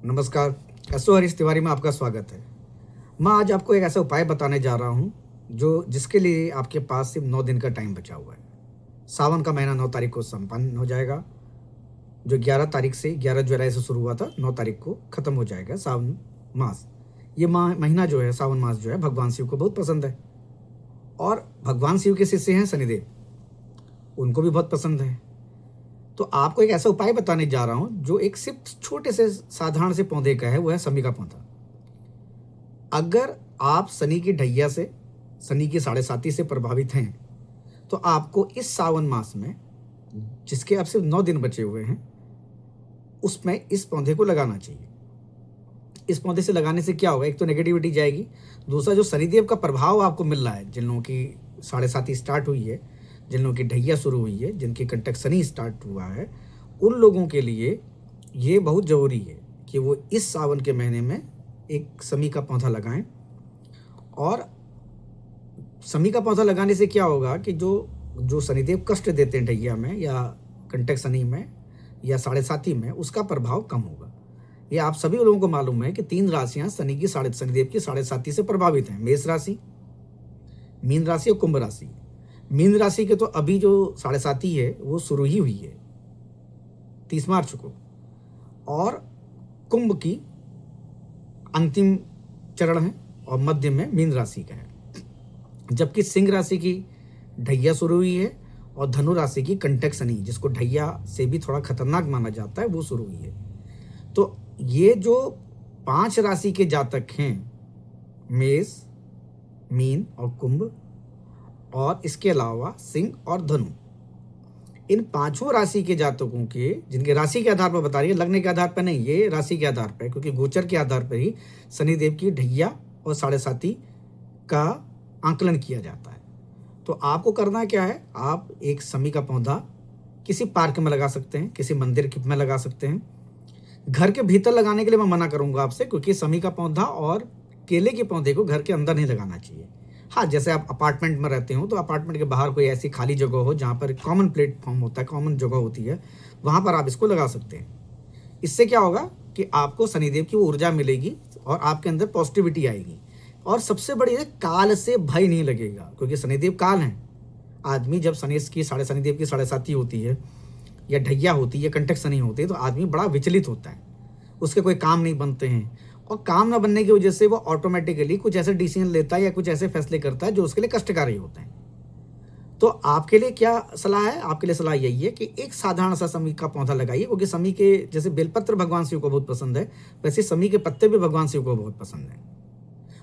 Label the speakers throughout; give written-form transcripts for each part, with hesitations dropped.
Speaker 1: नमस्कार। एसओ हरीश तिवारी में आपका स्वागत है। मैं आज आपको एक ऐसा उपाय बताने जा रहा हूँ जिसके लिए आपके पास सिर्फ 9 दिन का टाइम बचा हुआ है। सावन का महीना 9 तारीख को संपन्न हो जाएगा। जो 11 जुलाई से शुरू हुआ था 9 तारीख को ख़त्म हो जाएगा सावन मास। ये महीना जो है, सावन मास जो है, भगवान शिव को बहुत पसंद है और भगवान शिव के शिष्य हैं शनिदेव, उनको भी बहुत पसंद है। तो आपको एक ऐसा उपाय बताने जा रहा हूं जो एक सिर्फ छोटे से साधारण से पौधे का है, वो है शमी का पौधा। अगर आप शनि की ढैया से, शनि की 7.5 से प्रभावित हैं तो आपको इस सावन मास में, जिसके अब सिर्फ 9 दिन बचे हुए हैं, उसमें इस पौधे को लगाना चाहिए। इस पौधे से लगाने से क्या होगा, एक तो नेगेटिविटी जाएगी, दूसरा जो शनिदेव का प्रभाव आपको मिल रहा है, जिन लोगों की 7.5 स्टार्ट हुई है, जिन लोगों की ढैया शुरू हुई है, जिनकी कंटक शनि स्टार्ट हुआ है, उन लोगों के लिए ये बहुत ज़रूरी है कि वो इस सावन के महीने में एक शमी का पौधा लगाएं। और शमी का पौधा लगाने से क्या होगा कि जो शनिदेव कष्ट देते हैं ढैया में या कंटक शनि में या 7.5 में, उसका प्रभाव कम होगा। ये आप सभी लोगों को मालूम है कि 3 राशियाँ शनिदेव की 7.5 से प्रभावित हैं: मेष राशि, मीन राशि और कुंभ राशि। मीन राशि के तो अभी जो 7.5 है वो शुरू ही हुई है 30 मार्च को, और कुंभ की अंतिम चरण है और मध्य में मीन राशि का है, जबकि सिंह राशि की ढैया शुरू हुई है और धनु राशि की कंटक शनि, जिसको ढैया से भी थोड़ा खतरनाक माना जाता है, वो शुरू हुई है। तो ये जो 5 राशि के जातक हैं, मेष, मीन और कुंभ, और इसके अलावा सिंह और धनु, इन 5 राशि के जातकों के, जिनके राशि के आधार पर बता रही है, लगने के आधार पर नहीं, ये राशि के आधार पर, क्योंकि गोचर के आधार पर ही शनिदेव की ढैया और 7.5 का आंकलन किया जाता है। तो आपको करना क्या है, आप एक शमी का पौधा किसी पार्क में लगा सकते हैं, किसी मंदिर में लगा सकते हैं। घर के भीतर लगाने के लिए मैं मना करूंगा आपसे, क्योंकि शमी का पौधा और केले के पौधे को घर के अंदर नहीं लगाना चाहिए। हाँ, जैसे आप अपार्टमेंट में रहते हो तो अपार्टमेंट के बाहर कोई ऐसी खाली जगह हो जहाँ पर कॉमन प्लेटफॉर्म होता है, कॉमन जगह होती है, वहाँ पर आप इसको लगा सकते हैं। इससे क्या होगा कि आपको शनिदेव की ऊर्जा मिलेगी और आपके अंदर पॉजिटिविटी आएगी। और सबसे बड़ी है, काल से भय नहीं लगेगा, क्योंकि शनिदेव काल हैं। आदमी जब शनिदेव की 7.5 होती है या ढैया होती है, कंटक शनि होती है, तो आदमी बड़ा विचलित होता है, उसके कोई काम नहीं बनते हैं, और काम न बनने की वजह से वो ऑटोमेटिकली कुछ ऐसे डिसीजन लेता है या कुछ ऐसे फैसले करता है जो उसके लिए कष्टकारी होते हैं। तो आपके लिए क्या सलाह है, आपके लिए सलाह यही है कि एक साधारण सा शमी का पौधा लगाइए, क्योंकि शमी के जैसे बेलपत्र भगवान शिव को बहुत पसंद है, वैसे शमी के पत्ते भी भगवान शिव को बहुत पसंद है।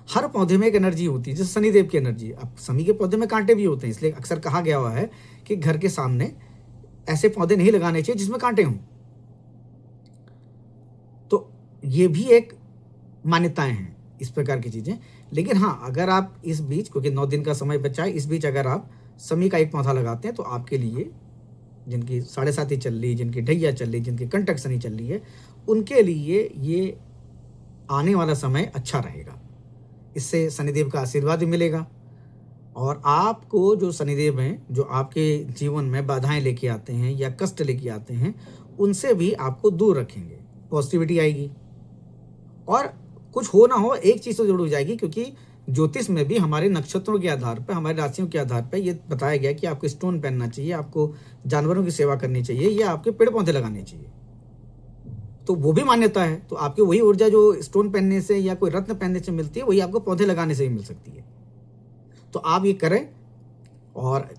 Speaker 1: हर पौधे में एक एनर्जी होती है, जैसे शनिदेव की एनर्जी। अब शमी के पौधे में कांटे भी होते हैं, इसलिए अक्सर कहा गया हुआ है कि घर के सामने ऐसे पौधे नहीं लगाने चाहिए जिसमें कांटे हों। तो ये भी एक मान्यताएं हैं, इस प्रकार की चीजें। लेकिन हाँ, अगर आप इस बीच, क्योंकि 9 दिन का समय बचा है, इस बीच अगर आप शमी का एक पौधा लगाते हैं तो आपके लिए, जिनकी 7.5 चल रही, जिनकी ढैया चल रही, जिनकी कंटक शनि चल रही है, उनके लिए ये आने वाला समय अच्छा रहेगा। इससे शनिदेव का आशीर्वाद भी मिलेगा और आपको जो शनिदेव हैं, जो आपके जीवन में बाधाएं लेके आते हैं या कष्ट लेके आते हैं, उनसे भी आपको दूर रखेंगे, पॉजिटिविटी आएगी। और कुछ हो ना हो, एक चीज़ तो जरूर हो जाएगी, क्योंकि ज्योतिष में भी हमारे नक्षत्रों के आधार पर, हमारी राशियों के आधार पर ये बताया गया कि आपको स्टोन पहनना चाहिए, आपको जानवरों की सेवा करनी चाहिए, या आपके पेड़ पौधे लगाने चाहिए। तो वो भी मान्यता है। तो आपकी वही ऊर्जा जो स्टोन पहनने से या कोई रत्न पहनने से मिलती है, वही आपको पौधे लगाने से ही मिल सकती है। तो आप ये करें। और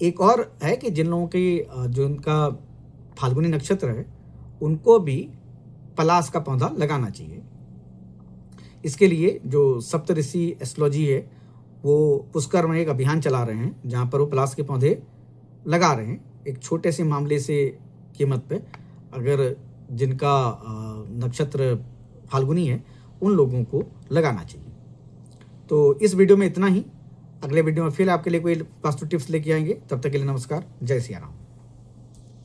Speaker 1: एक और है कि जिन लोगों की जो उनका फाल्गुनी नक्षत्र है, उनको भी पलाश का पौधा लगाना चाहिए। इसके लिए जो सप्तऋषि एस्ट्रोलॉजी है, वो पुष्कर में एक अभियान चला रहे हैं, जहाँ पर वो पलाश के पौधे लगा रहे हैं, एक छोटे से मामले से कीमत पे। अगर जिनका नक्षत्र फाल्गुनी है, उन लोगों को लगाना चाहिए। तो इस वीडियो में इतना ही। अगले वीडियो में फिर आपके लिए कोई वास्तु टिप्स लेके आएंगे। तब तक के लिए नमस्कार। जय सिया राम।